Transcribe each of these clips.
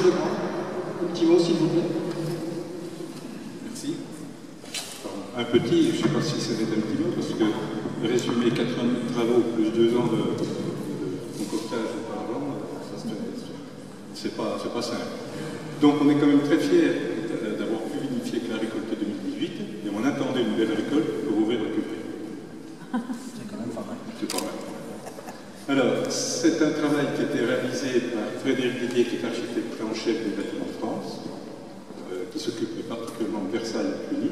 Legrand. Un petit mot, s'il vous plaît. Merci. Un petit, je ne sais pas si ça va être un petit mot, parce que résumer 80 000 travaux plus 2 ans de concoctage auparavant, c'est pas simple. Donc on est quand même très fiers d'avoir pu vinifier que la récolte 2018, et on attendait une belle récolte pour ouvrir la cuvée. C'est quand même pas mal. C'est pas mal. Alors, c'est un travail qui a été réalisé par Frédéric Didier, qui est architecte en chef des bâtiments de France, qui s'occupe particulièrement de Versailles et Cluny,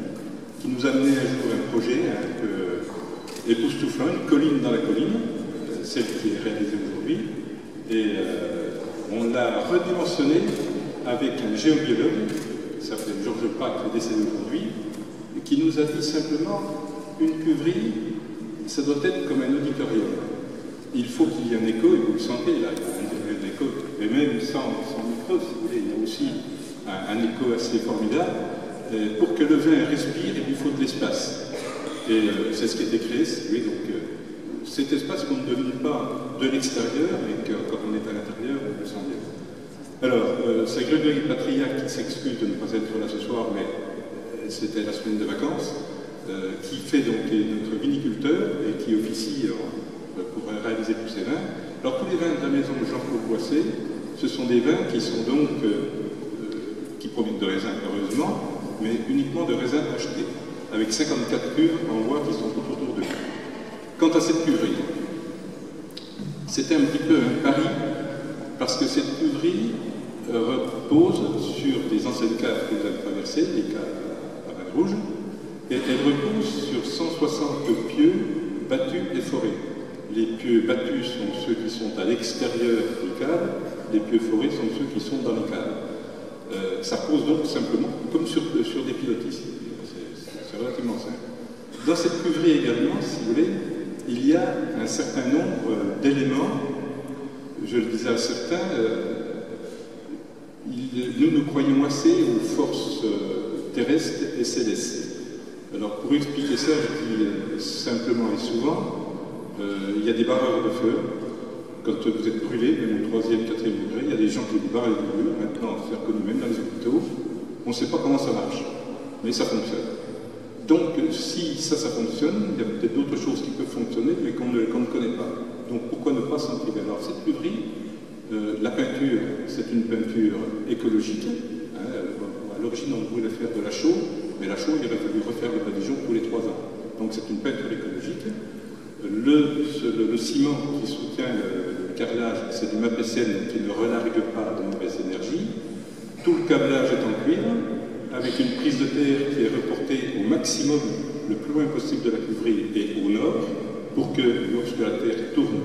qui nous a amené un jour un projet un peu époustouflant, une colline dans la colline, celle qui est réalisée aujourd'hui, et on l'a redimensionnée avec un géobiologue, qui s'appelle Georges Pack, qui est décédé aujourd'hui, et qui nous a dit simplement, une cuverie, ça doit être comme un auditorium. Il faut qu'il y ait un écho, et vous le sentez là, il y a un écho, mais même sans micro, si vous voulez, il y a aussi un écho assez formidable. Pour que le vin respire, il lui faut de l'espace. Et c'est ce qui a été créé, oui, donc cet espace qu'on ne devine pas de l'extérieur, et que quand on est à l'intérieur, on le sent bien. Alors, c'est Grégory Patriac qui s'excuse de ne pas être là ce soir, mais c'était la semaine de vacances, qui fait donc notre viniculteur et qui officie pour réaliser tous ces vins. Alors, tous les vins de la maison Jean-Claude Boisset, ce sont des vins qui sont donc, qui proviennent de raisins, heureusement, mais uniquement de raisins achetés, avec 54 cuves en bois qui sont tout autour de nous. Quant à cette cuverie, c'était un petit peu un pari, parce que cette cuverie repose sur des anciennes caves que vous avez traversées, les caves à vin rouge, et elle repose sur 160 pieux battus et forés. Les pieux battus sont ceux qui sont à l'extérieur des caves, les pieux forés sont ceux qui sont dans les caves. Ça repose donc simplement comme sur des pilotis. C'est relativement simple. Dans cette cuverie également, si vous voulez, il y a un certain nombre d'éléments. Je le disais à certains, nous croyons assez aux forces terrestres et célestes. Alors pour expliquer ça, je dis simplement et souvent, il y a des barreurs de feu. Quand vous êtes brûlé, même au 3e, 4e degré, il y a des gens qui ont des barres de feu, maintenant c'est reconnu même dans les hôpitaux. On ne sait pas comment ça marche, mais ça fonctionne. Donc si ça fonctionne, il y a peut-être d'autres choses qui peuvent fonctionner, mais qu'on ne connaît pas. Donc pourquoi ne pas s'en priver? Alors cette cuverie, la peinture, c'est une peinture écologique. Hein, à l'origine, on voulait faire de la chaux, mais la chaux, il aurait fallu refaire le badigeon tous les 3 ans. Donc c'est une peinture écologique. Le ciment qui soutient le carrelage, c'est du mapécène qui ne relargue pas de mauvaise énergie. Tout le câblage est en cuivre, avec une prise de terre qui est reportée au maximum, le plus loin possible de la cuverie et au nord, pour que lorsque la terre tourne,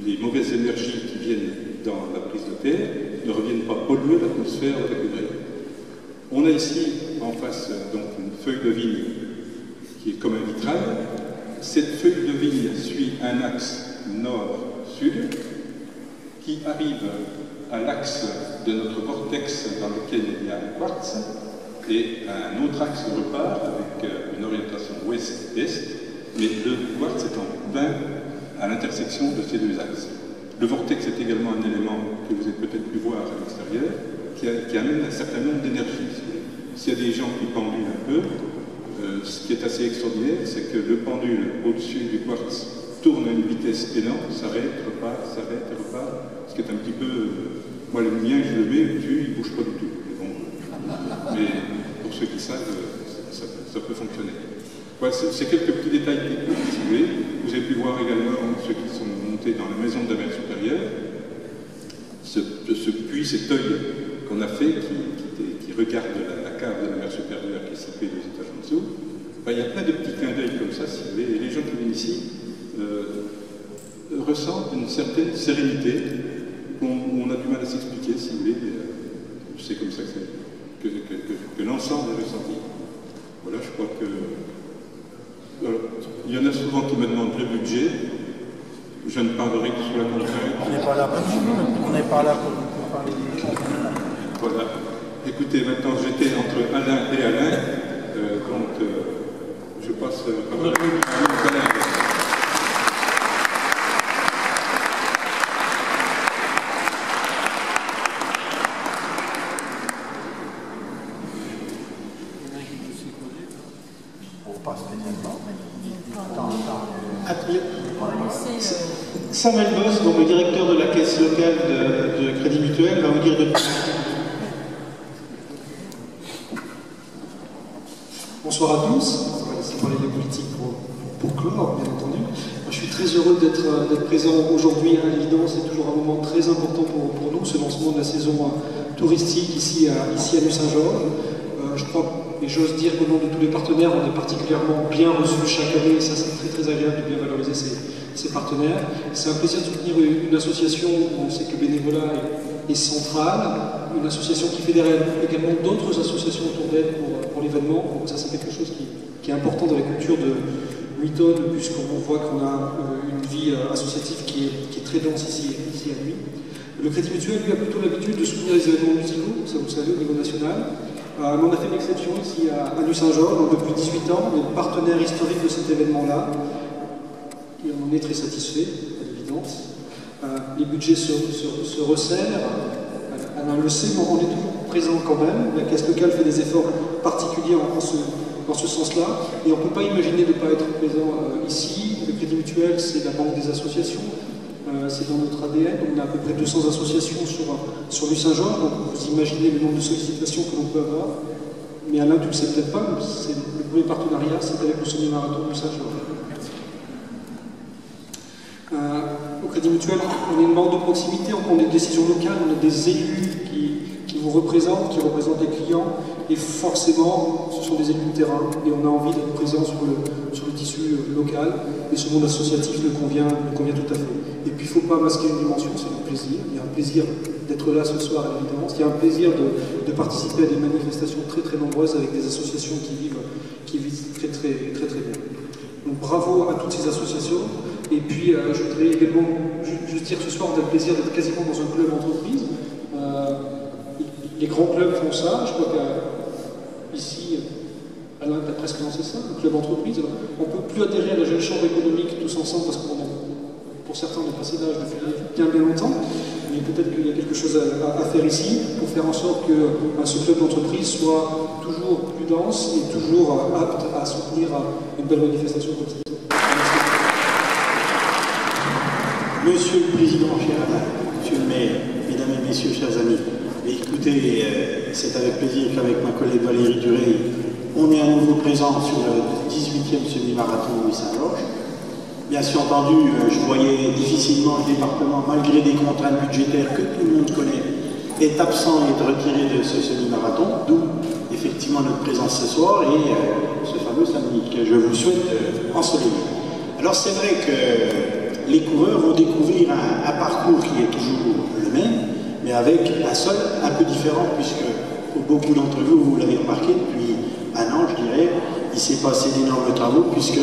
les mauvaises énergies qui viennent dans la prise de terre ne reviennent pas polluer l'atmosphère de la cuverie. On a ici en face donc une feuille de vigne qui est comme un vitral. Cette feuille de vigne suit un axe nord-sud qui arrive à l'axe de notre vortex dans lequel il y a un quartz, et un autre axe repart avec une orientation ouest-est, mais le quartz est en plein à l'intersection de ces deux axes. Le vortex est également un élément que vous avez peut-être pu voir à l'extérieur, qui amène un certain nombre d'énergie. S'il y a des gens qui pendulent un peu, ce qui est assez extraordinaire, c'est que le pendule au-dessus du quartz tourne à une vitesse énorme, s'arrête, repart, ce qui est un petit peu... moi, le mien, je le mets dessus, il ne bouge pas du tout. Bon, mais pour ceux qui savent, ça peut fonctionner. Voilà, c'est quelques petits détails techniques, si vous voulez. Vous avez pu voir également ceux qui sont montés dans la maison de la mer supérieure, ce puits, cet œil qu'on a fait, qui regarde la cave de la mer supérieure qui est située 2 étages en dessous. Enfin, il y a plein de petits clins d'œil comme ça, si vous voulez, et les gens qui viennent ici ressentent une certaine sérénité qu'on a du mal à s'expliquer, si vous voulez. C'est comme ça que l'ensemble est ressenti. Voilà, je crois que... il y en a souvent qui me demandent le budget. Je ne parlerai que sur la contrainte. On n'est pas là pour parler des choses. Voilà. Écoutez, maintenant j'étais entre Alain et Alain, donc je passe par Alain. Pas spécialement. Samuel Boss, donc le directeur de la caisse locale de Crédit Mutuel, va vous dire de... Bonsoir à tous. On va laisser parler des politiques pour clore, bien entendu. Moi, je suis très heureux d'être présent aujourd'hui. À l'évidence, c'est toujours un moment très important pour nous, ce lancement de la saison touristique ici à Nuits-Saint-Georges. Je crois, et j'ose dire qu'au nom de tous les partenaires, on est particulièrement bien reçus chaque année, et ça c'est très très agréable de bien valoriser ces partenaires. C'est un plaisir de soutenir une association où on sait que le bénévolat est central, une association qui fédère également d'autres associations autour d'elle pour l'événement. Donc ça c'est quelque chose qui est important dans la culture de Nuitonne, puisqu'on voit qu'on a une vie associative qui est très dense ici à Nuit. Le Crédit Mutuel, lui, a plutôt l'habitude de soutenir les événements musicaux, ça vous le savez, au niveau national. Mais on a fait une exception ici à Nuits-Saint-Georges, donc depuis 18 ans, on est partenaire historique de cet événement-là. Et on en est très satisfait, à l'évidence. Les budgets se resserrent. Alain le sait, mais on est toujours présent quand même. La caisse locale fait des efforts particuliers dans ce sens-là. Et on ne peut pas imaginer de ne pas être présent ici. Le Crédit Mutuel, c'est la banque des associations. C'est dans notre ADN. On a à peu près 200 associations sur Nuits-Saint-Georges. Donc vous imaginez le nombre de sollicitations que l'on peut avoir. Mais Alain, tu ne le sais peut-être pas, le premier partenariat, c'est avec le semi-marathon de Saint-Georges. Au Crédit Mutuel, on est une banque de proximité, on prend des décisions locales, on a des élus qui vous représentent, qui représentent les clients, et forcément, ce sont des élus de terrain, et on a envie d'être présent sur le tissu local, et ce monde associatif nous convient tout à fait. Et puis, il ne faut pas masquer une dimension, c'est le plaisir. Il y a un plaisir d'être là ce soir, à l'évidence. Il y a un plaisir de participer à des manifestations très très nombreuses avec des associations qui vivent très très bien. Donc bravo à toutes ces associations. Et puis, je voudrais également juste dire que ce soir, on a le plaisir d'être quasiment dans un club entreprise. Les grands clubs font ça. Je crois qu'ici, Alain a presque lancé ça, le club entreprise. Alors, on ne peut plus adhérer à la jeune chambre économique tous ensemble parce qu'on pour certains, on est passé d'âge depuis bien longtemps. Mais peut-être qu'il y a quelque chose à faire ici pour faire en sorte que ce club d'entreprise soit toujours plus dense et toujours apte à soutenir une belle manifestation comme cette. Monsieur le Président, cher Alain, Monsieur le Maire, Mesdames et Messieurs, chers amis, écoutez, c'est avec plaisir qu'avec ma collègue Valérie Duret, on est à nouveau présent sur le 18e semi-marathon de Nuits-Saint-Georges. Bien sûr entendu, je voyais difficilement le département, malgré des contraintes budgétaires que tout le monde connaît, est absent et est retiré de ce semi-marathon, d'où effectivement notre présence ce soir et ce fameux samedi que je vous souhaite ensoleillé. Alors c'est vrai que les coureurs vont découvrir un parcours qui est toujours le même, mais avec un sol un peu différent, puisque pour beaucoup d'entre vous, vous l'avez remarqué, depuis un an, je dirais, il s'est passé d'énormes travaux, puisque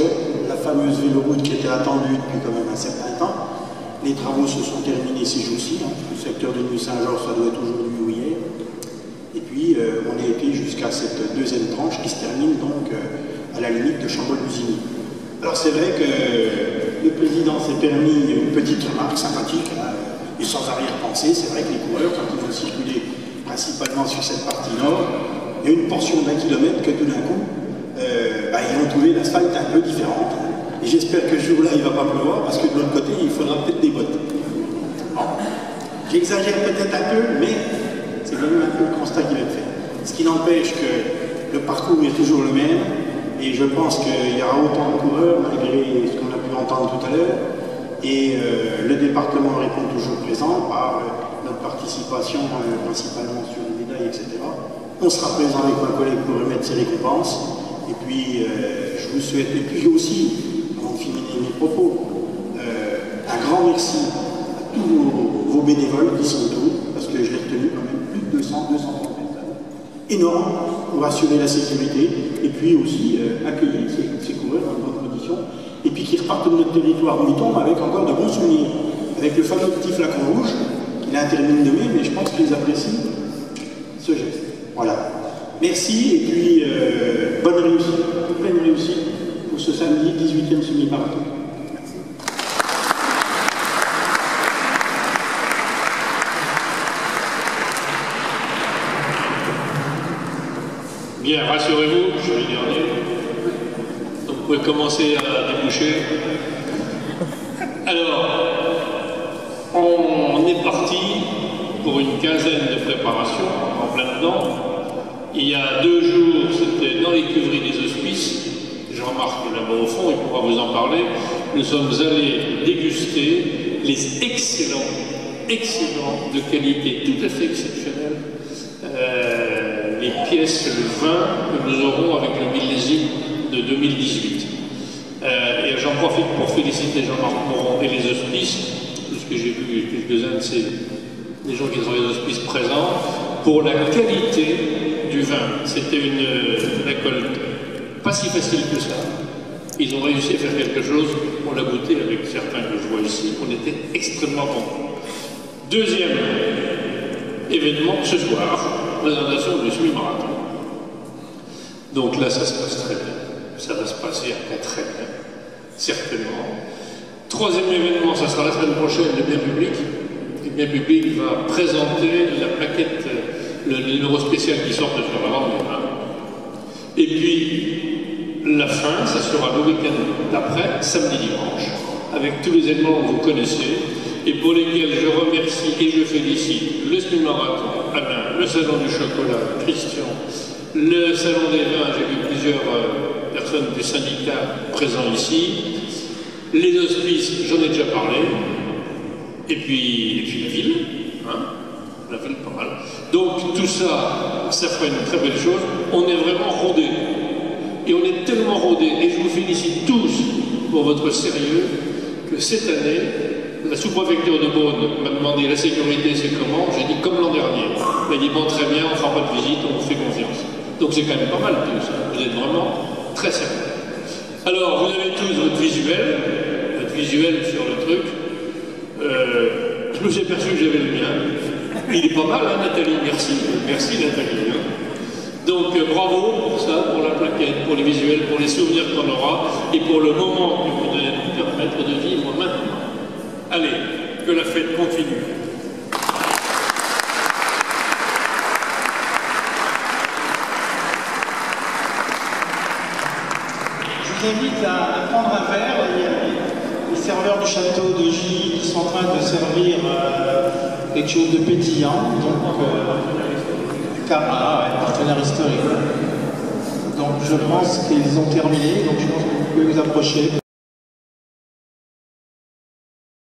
la fameuse véloroute qui était attendue depuis quand même un certain temps, les travaux se sont terminés ces jours-ci, hein. Le secteur de Nuits-Saint-Georges, ça doit être aujourd'hui ou hier. Et puis, on a été jusqu'à cette deuxième tranche qui se termine donc à la limite de Chambol-Musigny. Alors c'est vrai que le président s'est permis une petite remarque sympathique et sans arrière-pensée. C'est vrai que les coureurs, quand ils vont circuler principalement sur cette partie nord, il y a une portion d'1 kilomètre que tout d'un coup, ils vont trouver l'asphalte un peu différente. Et j'espère que ce jour-là, il ne va pas pleuvoir, parce que de l'autre côté, il faudra peut-être des bottes. Bon. J'exagère peut-être un peu, mais c'est quand même un peu le constat qui va être fait. Ce qui n'empêche que le parcours est toujours le même. Et je pense qu'il y aura autant de coureurs, malgré ce qu'on a pu entendre tout à l'heure. Et le département répond toujours présent par notre participation, principalement sur les médailles, etc. On sera présent avec ma collègue pour remettre ces récompenses. Et puis, je vous souhaite, et puis aussi, avant de finir mes propos, un grand merci à tous vos bénévoles qui sont autour, parce que je l'ai retenu quand même plus de 230 personnes. Énorme pour assurer la sécurité et puis aussi accueillir ces coureurs dans de bonnes conditions et puis qui repartent de notre territoire Nuiton avec encore de bons souvenirs, avec le fameux petit flacon rouge qu'il a interdit de nommer, mais je pense qu'ils apprécient ce geste. Voilà. Merci et puis bonne réussite, pleine réussite pour ce samedi 18e semi-marathon. Bien, rassurez-vous, je suis le dernier. commencer à déboucher. Alors, on est parti pour une quinzaine de préparations, en plein dedans. Il y a 2 jours, c'était dans les cuveries des Hospices. Jean-Marc est là-bas au fond, il pourra vous en parler. Nous sommes allés déguster les excellents de qualité tout à fait exceptionnelle, les pièces, le vin que nous aurons avec le millésime de 2018. Et j'en profite pour féliciter Jean-Marc Moron et les Hospices, puisque j'ai vu quelques-uns de des gens qui travaillent aux Hospices présents, pour la qualité du vin. C'était une récolte pas si facile que ça. Ils ont réussi à faire quelque chose, on l'a goûté avec certains que je vois ici, on était extrêmement contents. Deuxième événement, ce soir, présentation du semi-marathon. Donc là, ça se passe très bien. Ça va se passer après très bien, certainement. Troisième événement, ça sera la semaine prochaine, le bien public. Le bien public va présenter la plaquette, le numéro spécial qui sort sur la vente des vins. Et puis, la fin, ça sera le week-end d'après, samedi-dimanche, avec tous les événements que vous connaissez, et pour lesquels je remercie et je félicite le semi-marathon, Alain, le salon du chocolat, Christian, le salon des vins, j'ai vu plusieurs personnes du syndicat présents ici, les Hospices, j'en ai déjà parlé, et puis la ville, hein, la ville pas mal. Donc tout ça, ça fera une très belle chose. On est vraiment rodés. Et on est tellement rodés, et je vous félicite tous pour votre sérieux, que cette année, la sous-préfecture de Beaune m'a demandé la sécurité, c'est comment? J'ai dit comme l'an dernier. Elle m'a dit bon, très bien, on ne fera pas de visite, on vous fait confiance. Donc c'est quand même pas mal tout ça. Vous êtes vraiment très sérieux. Alors, vous avez tous votre visuel sur le truc. Je me suis aperçu que j'avais le mien. Il est pas mal, hein, Nathalie? Merci. Merci, Nathalie. Hein. Donc, bravo pour ça, pour la plaquette, pour les visuels, pour les souvenirs qu'on aura et pour le moment que vous allez nous permettre de vivre maintenant. Allez, que la fête continue. Je vous invite à prendre un verre. Il y a les serveurs du château de Gilly qui sont en train de servir quelque chose de pétillant. Donc, Cara, partenaire historique. Donc, je pense qu'ils ont terminé. Donc, je pense que vous pouvez vous approcher.